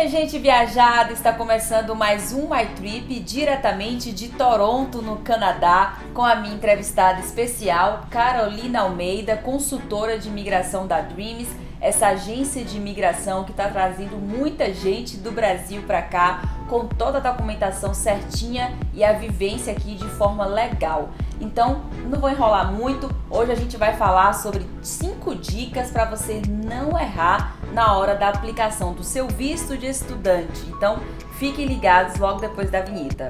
Minha gente viajada, está começando mais um My Trip diretamente de Toronto, no Canadá, com a minha entrevistada especial, Carolina Almeida, consultora de imigração da Dreams, essa agência de imigração que está trazendo muita gente do Brasil para cá, com toda a documentação certinha e a vivência aqui de forma legal. Então, não vou enrolar muito, hoje a gente vai falar sobre 5 dicas para você não errar na hora da aplicação do seu visto de estudante. Então, fiquem ligados logo depois da vinheta.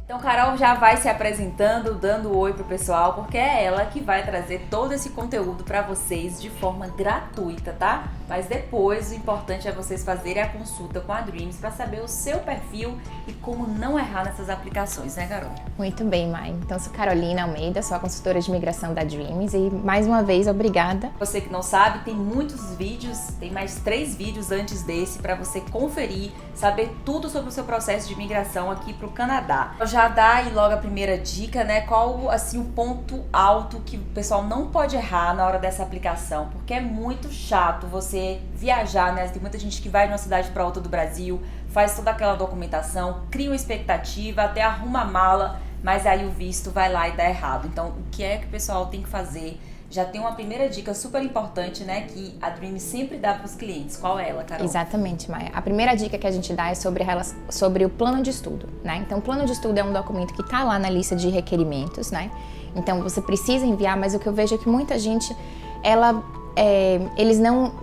Então, Carol já vai se apresentando, dando oi pro pessoal, porque é ela que vai trazer todo esse conteúdo para vocês de forma gratuita, tá? Mas depois, o importante é vocês fazerem a consulta com a Dreams para saber o seu perfil e como não errar nessas aplicações, né, Carol? Muito bem, Mai. Então, sou Carolina Almeida, sou a consultora de imigração da Dreams e, mais uma vez, obrigada. Você que não sabe, tem muitos vídeos, tem mais 3 vídeos antes desse para você conferir, saber tudo sobre o seu processo de imigração aqui pro Canadá. Já dá aí logo a primeira dica, né? Qual, assim, o ponto alto que o pessoal não pode errar na hora dessa aplicação, porque é muito chato você viajar, né? Tem muita gente que vai de uma cidade para outra do Brasil, faz toda aquela documentação, cria uma expectativa, até arruma a mala, mas aí o visto vai lá e dá errado. Então, o que é que o pessoal tem que fazer? Já tem uma primeira dica super importante, né, que a Dream sempre dá para os clientes. Qual é ela, Carol? Exatamente, Maia. A primeira dica que a gente dá é sobre o plano de estudo, né? Então, o plano de estudo é um documento que está lá na lista de requerimentos, né? Então, você precisa enviar, mas o que eu vejo é que muita gente, eles não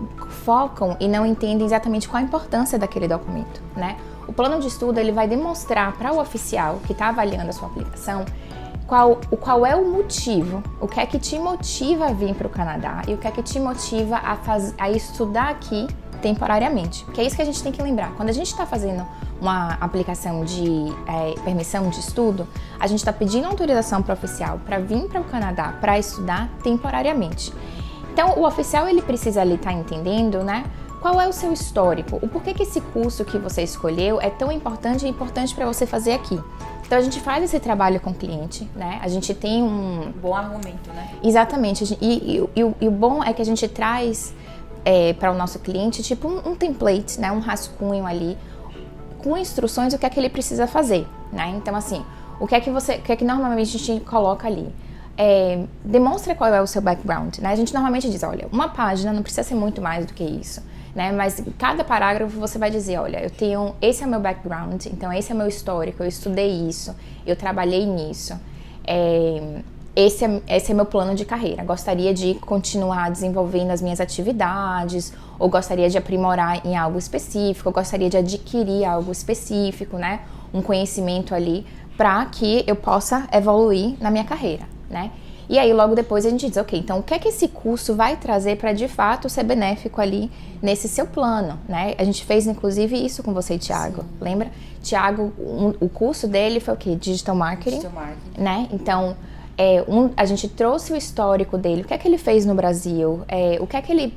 focam e não entendem exatamente qual a importância daquele documento, né? O plano de estudo, ele vai demonstrar para o oficial que está avaliando a sua aplicação qual é o motivo, o que é que te motiva a vir para o Canadá e o que é que te motiva a estudar aqui temporariamente. Porque é isso que a gente tem que lembrar. Quando a gente está fazendo uma aplicação de permissão de estudo, a gente está pedindo autorização para o oficial para vir para o Canadá para estudar temporariamente. Então, o oficial ele precisa ali estar entendendo, né? Qual é o seu histórico? O porquê que esse curso que você escolheu é tão importante e importante para você fazer aqui. Então, a gente faz esse trabalho com o cliente, né? A gente tem um bom argumento, né? Exatamente. E o bom é que a gente traz para o nosso cliente, tipo um template, né? Um rascunho ali, com instruções do que é que ele precisa fazer, né? Então, assim, o que é que normalmente a gente coloca ali? Demonstra qual é o seu background, né? A gente normalmente diz, olha, uma página não precisa ser muito mais do que isso, né? Mas cada parágrafo você vai dizer, olha, esse é o meu background, então esse é o meu histórico, eu estudei isso, eu trabalhei nisso, esse é meu plano de carreira, gostaria de continuar desenvolvendo as minhas atividades, ou gostaria de aprimorar em algo específico, ou gostaria de adquirir algo específico, né? Um conhecimento ali para que eu possa evoluir na minha carreira, né? E aí logo depois a gente diz, ok, então o que é que esse curso vai trazer para de fato ser benéfico ali nesse seu plano, né? A gente fez inclusive isso com você, Thiago, lembra? Thiago, o curso dele foi o quê? Digital Marketing, né? Então, a gente trouxe o histórico dele, o que é que ele fez no Brasil, o que é que ele,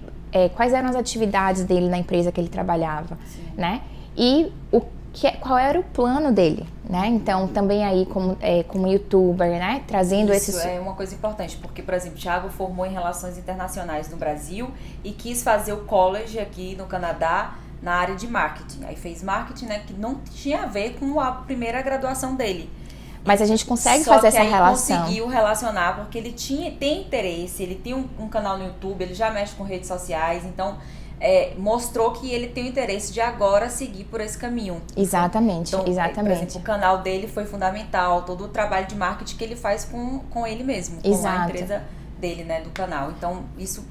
quais eram as atividades dele na empresa que ele trabalhava, né? E qual era o plano dele, né? Então, também aí como youtuber, né? Trazendo Isso é uma coisa importante, porque, por exemplo, o Thiago formou em Relações Internacionais no Brasil e quis fazer o college aqui no Canadá na área de marketing. Aí fez marketing, né? Que não tinha a ver com a primeira graduação dele. Mas a gente consegue fazer essa relação. Conseguiu relacionar, porque ele tem interesse, ele tem um canal no YouTube, ele já mexe com redes sociais, então... mostrou que ele tem o interesse de agora seguir por esse caminho. Exatamente, então, exatamente. Por exemplo, o canal dele foi fundamental, todo o trabalho de marketing que ele faz com ele mesmo, com a empresa dele, né, do canal. Então, isso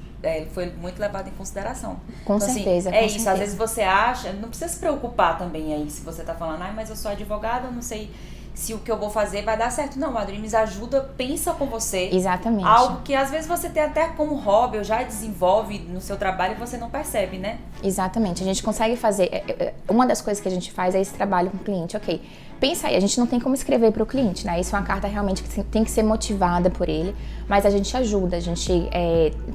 foi muito levado em consideração. Com então, certeza, assim, isso, às vezes você acha, não precisa se preocupar também aí, se você tá falando, mas eu sou advogada, eu não sei se o que eu vou fazer vai dar certo. Não, a Dreams ajuda, pensa com você. Exatamente. Algo que às vezes você tem até como hobby, ou já desenvolve no seu trabalho e você não percebe, né? Exatamente. A gente consegue fazer... Uma das coisas que a gente faz é esse trabalho com o cliente. Ok, pensa aí, a gente não tem como escrever para o cliente, né? Isso é uma carta realmente que tem que ser motivada por ele, mas a gente ajuda, a gente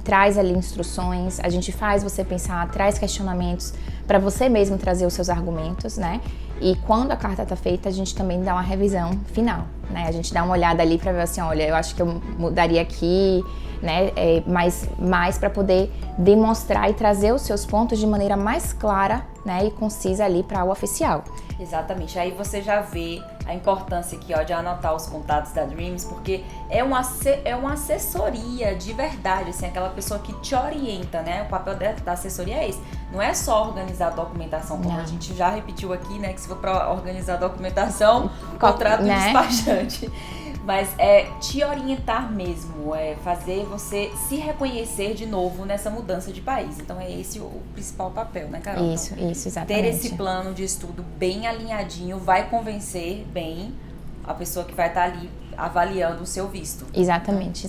traz ali instruções, a gente faz você pensar, traz questionamentos para você mesmo trazer os seus argumentos, né? E quando a carta está feita, a gente também dá uma revisão final, né? A gente dá uma olhada ali para ver assim, olha, eu acho que eu mudaria aqui, né? Mais para poder demonstrar e trazer os seus pontos de maneira mais clara, né? E concisa ali para o oficial. Exatamente, aí você já vê a importância aqui, ó, de anotar os contatos da Dreams, porque é uma assessoria de verdade, assim, aquela pessoa que te orienta, né? O papel da assessoria é esse. Não é só organizar a documentação, como a gente já repetiu aqui, né? Que se for para organizar a documentação, contrata um despachante. Mas é te orientar mesmo, é fazer você se reconhecer de novo nessa mudança de país. Então é esse o principal papel, né, Carol? Isso, exatamente. Ter esse plano de estudo bem alinhadinho vai convencer bem a pessoa que vai estar ali avaliando o seu visto. Exatamente.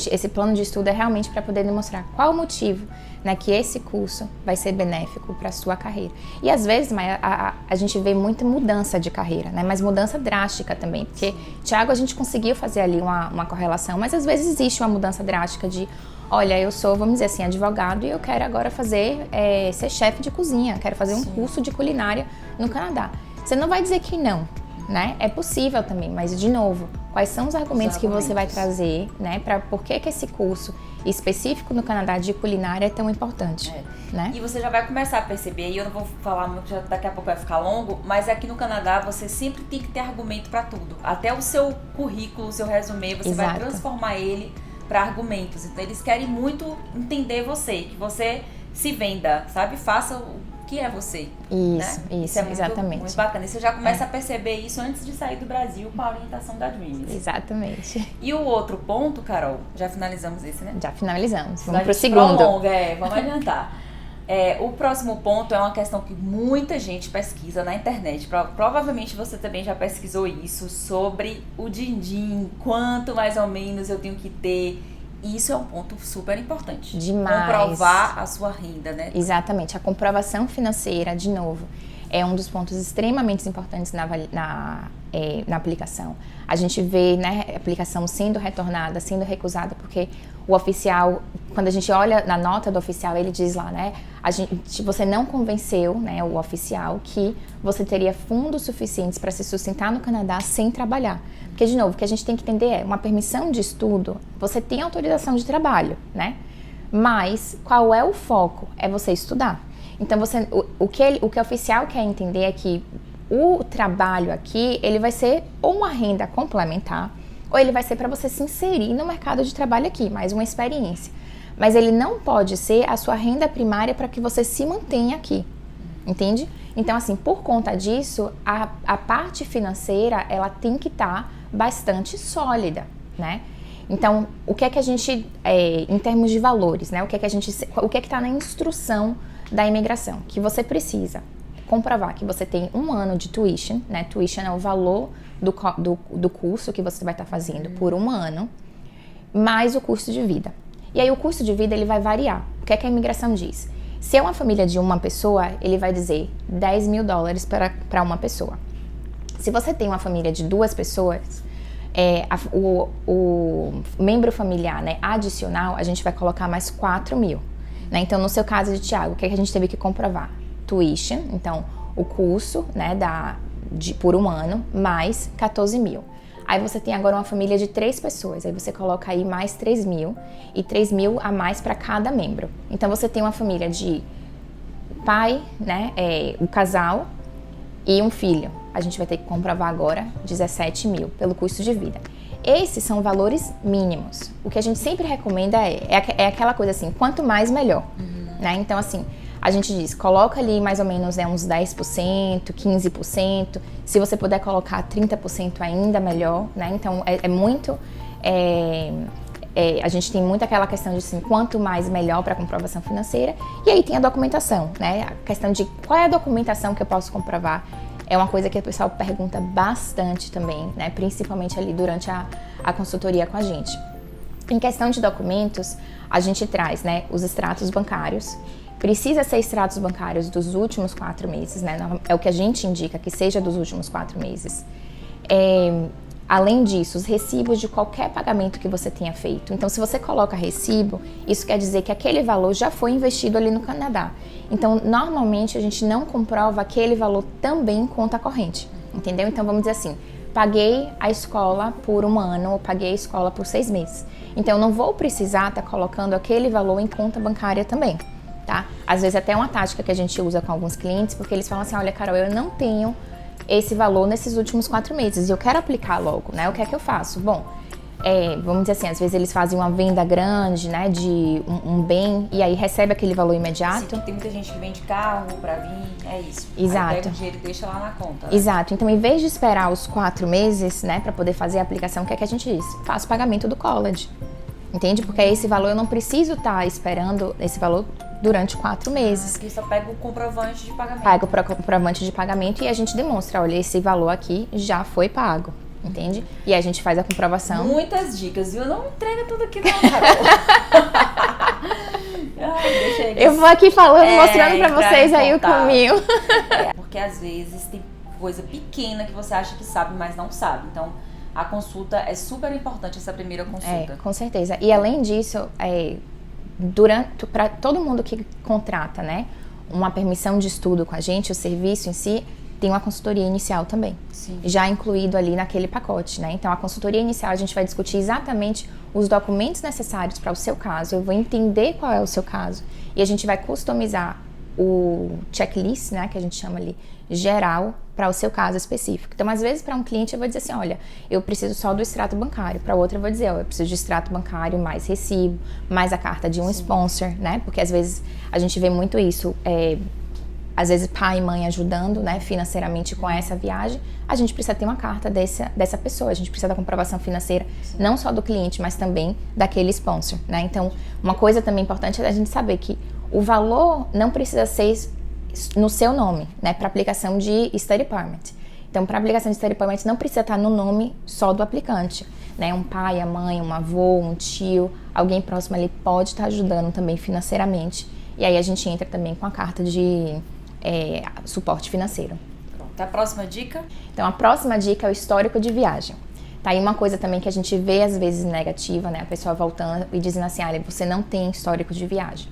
Esse plano de estudo é realmente para poder demonstrar qual o motivo, né, que esse curso vai ser benéfico para a sua carreira. E às vezes, Maia, a gente vê muita mudança de carreira, né, mas mudança drástica também, porque, Thiago, a gente conseguiu fazer ali uma correlação, mas às vezes existe uma mudança drástica de, olha, eu sou, vamos dizer assim, advogado e eu quero agora fazer, ser chefe de cozinha, quero fazer um curso de culinária no Canadá. Você não vai dizer que não, né? É possível também, mas de novo, quais são os argumentos que você vai trazer, né? Para por que esse curso específico no Canadá de culinária é tão importante, né? E você já vai começar a perceber, e eu não vou falar muito, já daqui a pouco vai ficar longo, mas aqui no Canadá você sempre tem que ter argumento para tudo. Até o seu currículo, o seu resumê, você vai transformar ele para argumentos. Então eles querem muito entender você, que você se venda, sabe? Faça o que é você. Isso, é muito bacana. E você já começa a perceber isso antes de sair do Brasil com a orientação da Dreams. Exatamente. E o outro ponto, Carol, já finalizamos esse, né? Já finalizamos. Vamos pro segundo. Vamos adiantar. O próximo ponto é uma questão que muita gente pesquisa na internet. Provavelmente você também já pesquisou isso, sobre o din-din, quanto mais ou menos eu tenho que ter. E isso é um ponto super importante. Demais. Comprovar a sua renda, né? Exatamente. A comprovação financeira, de novo, é um dos pontos extremamente importantes na aplicação. A gente vê, né, a aplicação sendo retornada, sendo recusada, porque o oficial, quando a gente olha na nota do oficial, ele diz lá, né, você não convenceu, né, o oficial que você teria fundos suficientes para se sustentar no Canadá sem trabalhar. Porque, de novo, o que a gente tem que entender é, uma permissão de estudo, você tem autorização de trabalho, né? Mas qual é o foco? É você estudar. Então, o que o oficial quer entender é que o trabalho aqui, ele vai ser ou uma renda complementar, ou ele vai ser para você se inserir no mercado de trabalho aqui, mais uma experiência. Mas ele não pode ser a sua renda primária para que você se mantenha aqui, entende? Então, assim, por conta disso, a parte financeira, ela tem que estar bastante sólida, né? Então, o que é que a gente, em termos de valores, né? O que é que está na instrução da imigração? Que você precisa comprovar que você tem 1 ano de tuition, né? Tuition é o valor do curso que você vai estar fazendo por 1 ano, mais o custo de vida. E aí o custo de vida, ele vai variar. O que é que a imigração diz? Se é uma família de uma pessoa, ele vai dizer $10.000 para uma pessoa. Se você tem uma família de 2 pessoas, o membro familiar, né, adicional, a gente vai colocar mais 4.000. Né? Então, no seu caso de Thiago, o que a gente teve que comprovar? Tuition, então o curso, né, por 1 ano, mais 14.000. Aí você tem agora uma família de 3 pessoas, aí você coloca aí mais 3.000 e 3.000 a mais para cada membro. Então você tem uma família de pai, né, um casal e um filho. A gente vai ter que comprovar agora 17.000 pelo custo de vida. Esses são valores mínimos. O que a gente sempre recomenda é aquela coisa assim, quanto mais melhor, né? Então assim, a gente diz, coloca ali mais ou menos uns 10%, 15%, se você puder colocar 30% ainda melhor, né? Então a gente tem muito aquela questão de assim, quanto mais melhor para comprovação financeira. E aí tem a documentação, né? A questão de qual é a documentação que eu posso comprovar. É uma coisa que o pessoal pergunta bastante também, né? Principalmente ali durante a consultoria com a gente. Em questão de documentos, a gente traz, né, os extratos bancários. Precisa ser extratos bancários dos últimos 4 meses, né? É o que a gente indica, que seja dos últimos 4 meses. Além disso, os recibos de qualquer pagamento que você tenha feito. Então, se você coloca recibo, isso quer dizer que aquele valor já foi investido ali no Canadá. Então, normalmente, a gente não comprova aquele valor também em conta corrente, entendeu? Então, vamos dizer assim, paguei a escola por 1 ano ou paguei a escola por 6 meses. Então, eu não vou precisar estar colocando aquele valor em conta bancária também, tá? Às vezes até uma tática que a gente usa com alguns clientes, porque eles falam assim, olha, Carol, eu não tenho esse valor nesses últimos 4 meses e eu quero aplicar logo, né? O que é que eu faço? Bom, vamos dizer assim, às vezes eles fazem uma venda grande, né, de um bem e aí recebe aquele valor imediato. Sim, tem muita gente que vende carro pra vir, é isso. Exato. Aí pega o dinheiro e deixa lá na conta. Né? Exato. Então, em vez de esperar os 4 meses, né, pra poder fazer a aplicação, o que é que a gente diz? Faça o pagamento do college. Entende? Porque esse valor eu não preciso estar esperando esse valor durante 4 meses. Porque só pega o comprovante de pagamento. Paga o comprovante de pagamento e a gente demonstra, olha, esse valor aqui já foi pago. Entende? E a gente faz a comprovação. Muitas dicas, viu? Não entrega tudo aqui não, Carol. Ai, eu vou aqui falando, mostrando pra vocês aí o caminho. Porque às vezes tem coisa pequena que você acha que sabe, mas não sabe. Então, a consulta é super importante, essa primeira consulta. Com certeza. E além disso, para todo mundo que contrata, né, uma permissão de estudo com a gente, o serviço em si, tem uma consultoria inicial também, Sim. já incluído ali naquele pacote, né? Então, a consultoria inicial a gente vai discutir exatamente os documentos necessários para o seu caso, eu vou entender qual é o seu caso e a gente vai customizar o checklist, né, que a gente chama ali, geral, para o seu caso específico. Então, às vezes, para um cliente eu vou dizer assim, olha, eu preciso só do extrato bancário. Para outro eu vou dizer, eu preciso de extrato bancário, mais recibo, mais a carta de um sponsor, né? Porque às vezes a gente vê muito isso, às vezes pai e mãe ajudando, né, financeiramente com essa viagem, a gente precisa ter uma carta dessa pessoa, a gente precisa da comprovação financeira, não só do cliente, mas também daquele sponsor, né? Então, uma coisa também importante é a gente saber que o valor não precisa ser no seu nome, né, para aplicação de study permit. Então, para aplicação de study permit não precisa estar no nome só do aplicante, né? Um pai, a mãe, um avô, um tio, alguém próximo ali pode estar ajudando também financeiramente. E aí a gente entra também com a carta de suporte financeiro. Pronto. A próxima dica? Então, a próxima dica é o histórico de viagem. Tá aí uma coisa também que a gente vê às vezes negativa, né? A pessoa voltando e dizendo assim, olha, você não tem histórico de viagem.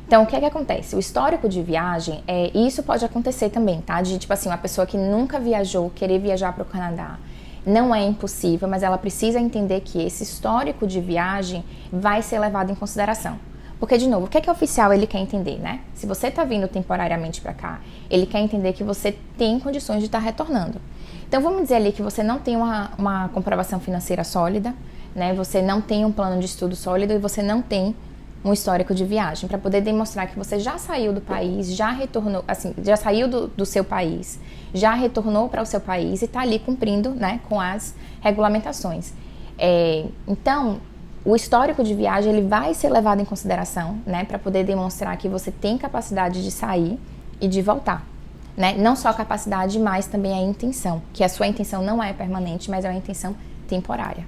Então, o que é que acontece? O histórico de viagem, isso pode acontecer também, tá? De, tipo assim, uma pessoa que nunca viajou, querer viajar para o Canadá. Não é impossível, mas ela precisa entender que esse histórico de viagem vai ser levado em consideração. Porque, de novo, o que é que o oficial ele quer entender, né? Se você está vindo temporariamente para cá, ele quer entender que você tem condições de estar retornando. Então, vamos dizer ali que você não tem uma comprovação financeira sólida, né? Você não tem um plano de estudo sólido e você não tem um histórico de viagem, para poder demonstrar que você já saiu do país, já retornou, assim, já saiu do seu país, já retornou para o seu país e está ali cumprindo, né, com as regulamentações. Então, o histórico de viagem ele vai ser levado em consideração, né, para poder demonstrar que você tem capacidade de sair e de voltar, né? Não só a capacidade, mas também a intenção, que a sua intenção não é permanente, mas é uma intenção temporária.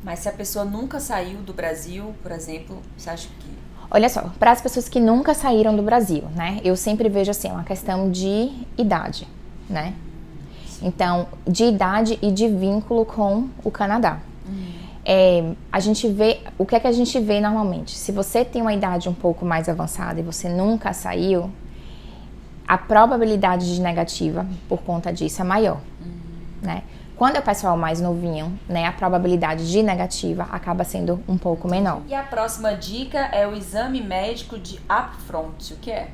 Mas se a pessoa nunca saiu do Brasil, por exemplo, você acha que... Olha só, para as pessoas que nunca saíram do Brasil, né? Eu sempre vejo assim, uma questão de idade, né? Então, de idade e de vínculo com o Canadá. A gente vê, o que é que a gente vê normalmente? Se você tem uma idade um pouco mais avançada e você nunca saiu, a probabilidade de negativa por conta disso é maior, né? Quando é o pessoal mais novinho, né, a probabilidade de negativa acaba sendo um pouco menor. E a próxima dica é o exame médico de upfront. O que é?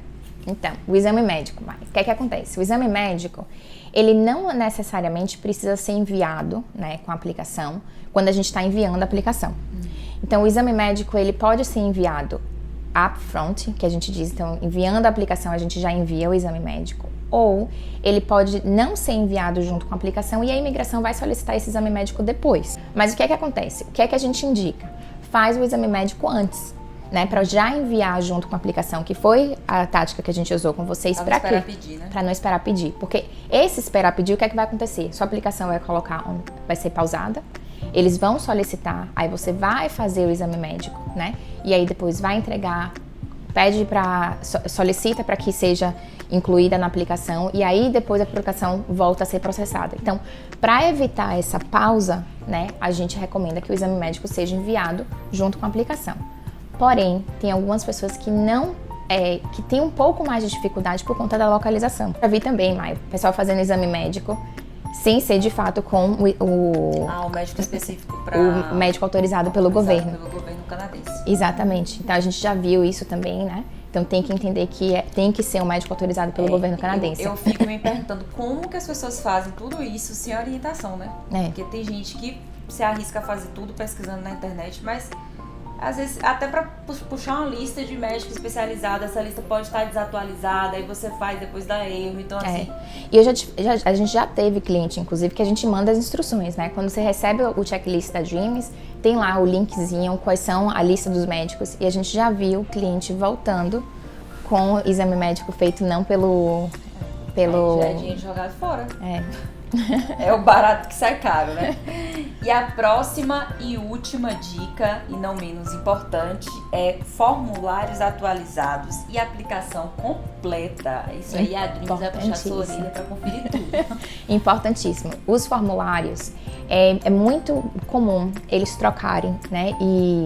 Então, o exame médico, mas o que é que acontece? O exame médico, ele não necessariamente precisa ser enviado, né, com a aplicação, quando a gente está enviando a aplicação. Então, o exame médico, ele pode ser enviado upfront, que a gente diz, então, enviando a aplicação, a gente já envia o exame médico. Ou ele pode não ser enviado junto com a aplicação e a imigração vai solicitar esse exame médico depois. Mas o que é que acontece? O que é que a gente indica? Faz o exame médico antes, né? Para já enviar junto com a aplicação, que foi a tática que a gente usou com vocês. Para não esperar pedir, né? Para não esperar pedir. Porque esse esperar pedir, o que é que vai acontecer? Sua aplicação vai ser pausada, eles vão solicitar, aí você vai fazer o exame médico, né? E aí depois vai entregar, solicita para que seja incluída na aplicação e aí depois a aplicação volta a ser processada. Então, para evitar essa pausa, né, a gente recomenda que o exame médico seja enviado junto com a aplicação. Porém, tem algumas pessoas que que tem um pouco mais de dificuldade por conta da localização. Já vi também, Maio, o pessoal fazendo exame médico sem ser de fato com o médico específico para... O médico autorizado pelo governo. Pelo governo canadense. Exatamente. Então a gente já viu isso também, né? Então tem que entender que tem que ser um médico autorizado pelo governo canadense. Eu fico me perguntando como que as pessoas fazem tudo isso sem orientação, né? Porque tem gente que se arrisca a fazer tudo pesquisando na internet, mas às vezes até para puxar uma lista de médicos especializados, essa lista pode estar desatualizada, aí você faz, depois dá erro, então assim... E a gente já teve cliente, inclusive, que a gente manda as instruções, né? Quando você recebe o checklist da Dreams, tem lá o linkzinho, quais são a lista dos médicos, e a gente já viu o cliente voltando com o exame médico feito não pelo... Já é dinheiro jogado fora. É o barato que sai caro, né? E a próxima e última dica, e não menos importante, é formulários atualizados e aplicação completa. Isso aí a Dreams vai puxar sua orelha para conferir tudo. Importantíssimo. Os formulários, é muito comum eles trocarem, né, e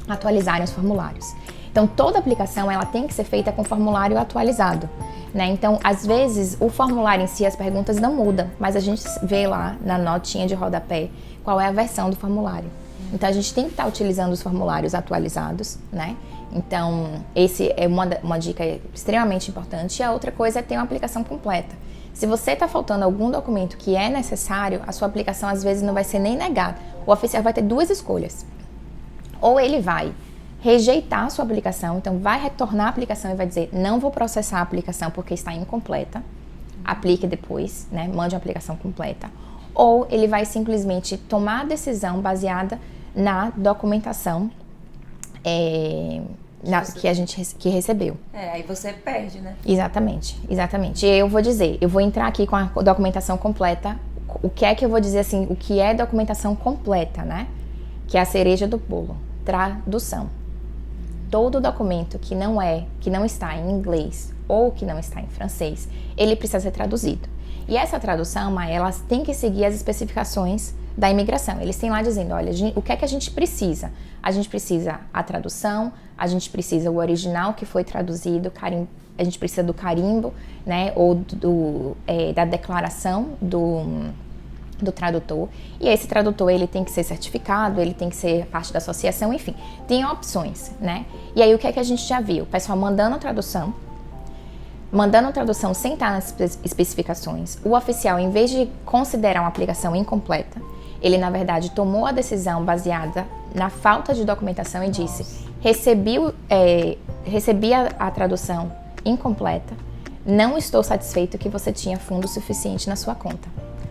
atualizarem os formulários. Então, toda aplicação ela tem que ser feita com formulário atualizado, né? Então, às vezes, o formulário em si, as perguntas não mudam, mas a gente vê lá na notinha de rodapé qual é a versão do formulário. Então, a gente tem que estar utilizando os formulários atualizados, né? Então, esse é uma dica extremamente importante. E a outra coisa é ter uma aplicação completa. Se você está faltando algum documento que é necessário, a sua aplicação às vezes não vai ser nem negada. O oficial vai ter duas escolhas. Ou ele vai rejeitar a sua aplicação, então vai retornar a aplicação e vai dizer, não vou processar a aplicação porque está incompleta, aplique depois, né, mande a aplicação completa. Ou ele vai simplesmente tomar a decisão baseada na documentação que a gente recebeu. Aí você perde, né? Exatamente. E eu vou dizer, eu vou entrar aqui com a documentação completa, o que é que eu vou dizer assim, o que é documentação completa, né? Que é a cereja do bolo, tradução. Todo documento que não está em inglês ou que não está em francês, ele precisa ser traduzido. E essa tradução, ela tem que seguir as especificações da imigração. Eles têm lá dizendo, olha, o que é que a gente precisa? A gente precisa a tradução, a gente precisa o original que foi traduzido, a gente precisa do carimbo, né, ou da declaração do tradutor, e esse tradutor ele tem que ser certificado, ele tem que ser parte da associação, enfim, tem opções, né? E aí o que é que a gente já viu? O pessoal mandando a tradução sem estar nas especificações. O oficial, em vez de considerar uma aplicação incompleta, ele na verdade tomou a decisão baseada na falta de documentação e disse, recebi a tradução incompleta, não estou satisfeito que você tinha fundo suficiente na sua conta.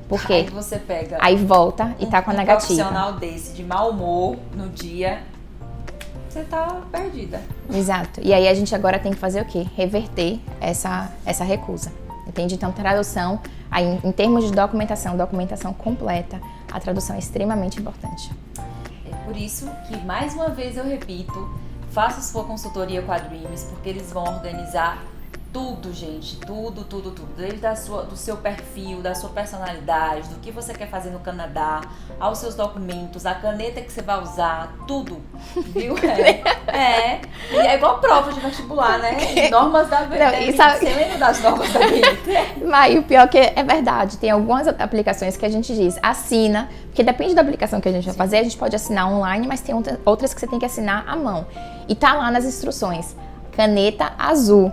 Por quê? Aí você pega... Aí volta e tá com a negativa. Um profissional desse, de mau humor, no dia, você tá perdida. Exato. E aí a gente agora tem que fazer o quê? Reverter essa recusa. Entende? Então, tradução, aí, em termos de documentação completa, a tradução é extremamente importante. É por isso que, mais uma vez eu repito, faça sua consultoria com a Dreams, porque eles vão organizar tudo, gente, tudo, desde do seu perfil, da sua personalidade, do que você quer fazer no Canadá, aos seus documentos, a caneta que você vai usar, tudo, viu? E é igual prova de vestibular, né? Normas da BNT, você lembra das normas da BNT? Mas o pior que é verdade, tem algumas aplicações que a gente diz, assina, porque depende da aplicação que a gente vai fazer, a gente pode assinar online, mas tem outras que você tem que assinar à mão, e tá lá nas instruções. Caneta azul.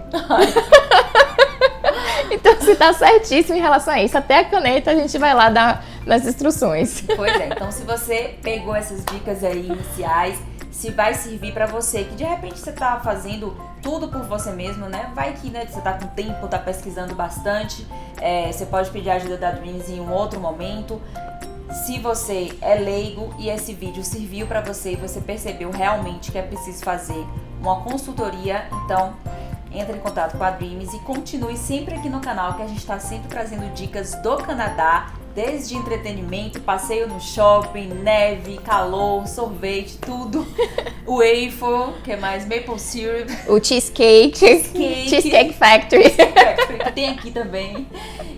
Então você tá certíssimo em relação a isso. Até a caneta a gente vai lá dar nas instruções. Pois é, então se você pegou essas dicas aí iniciais, se vai servir pra você, que de repente você tá fazendo tudo por você mesmo, né? Vai que, né, você tá com tempo, tá pesquisando bastante, você pode pedir a ajuda da Dreams em um outro momento. Se você é leigo e esse vídeo serviu para você e você percebeu realmente que é preciso fazer uma consultoria, então entre em contato com a Dreams e continue sempre aqui no canal, que a gente está sempre trazendo dicas do Canadá, desde entretenimento, passeio no shopping, neve, calor, sorvete, tudo. O waffle, que é mais maple syrup. O Cheesecake Factory. Que tem aqui também.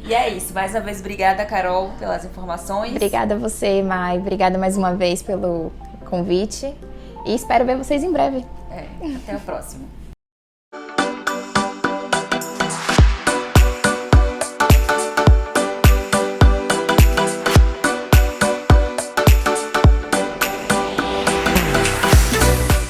E é isso. Mais uma vez, obrigada, Carol, pelas informações. Obrigada a você, Mai. Obrigada mais uma vez pelo convite. E espero ver vocês em breve. Até o próximo.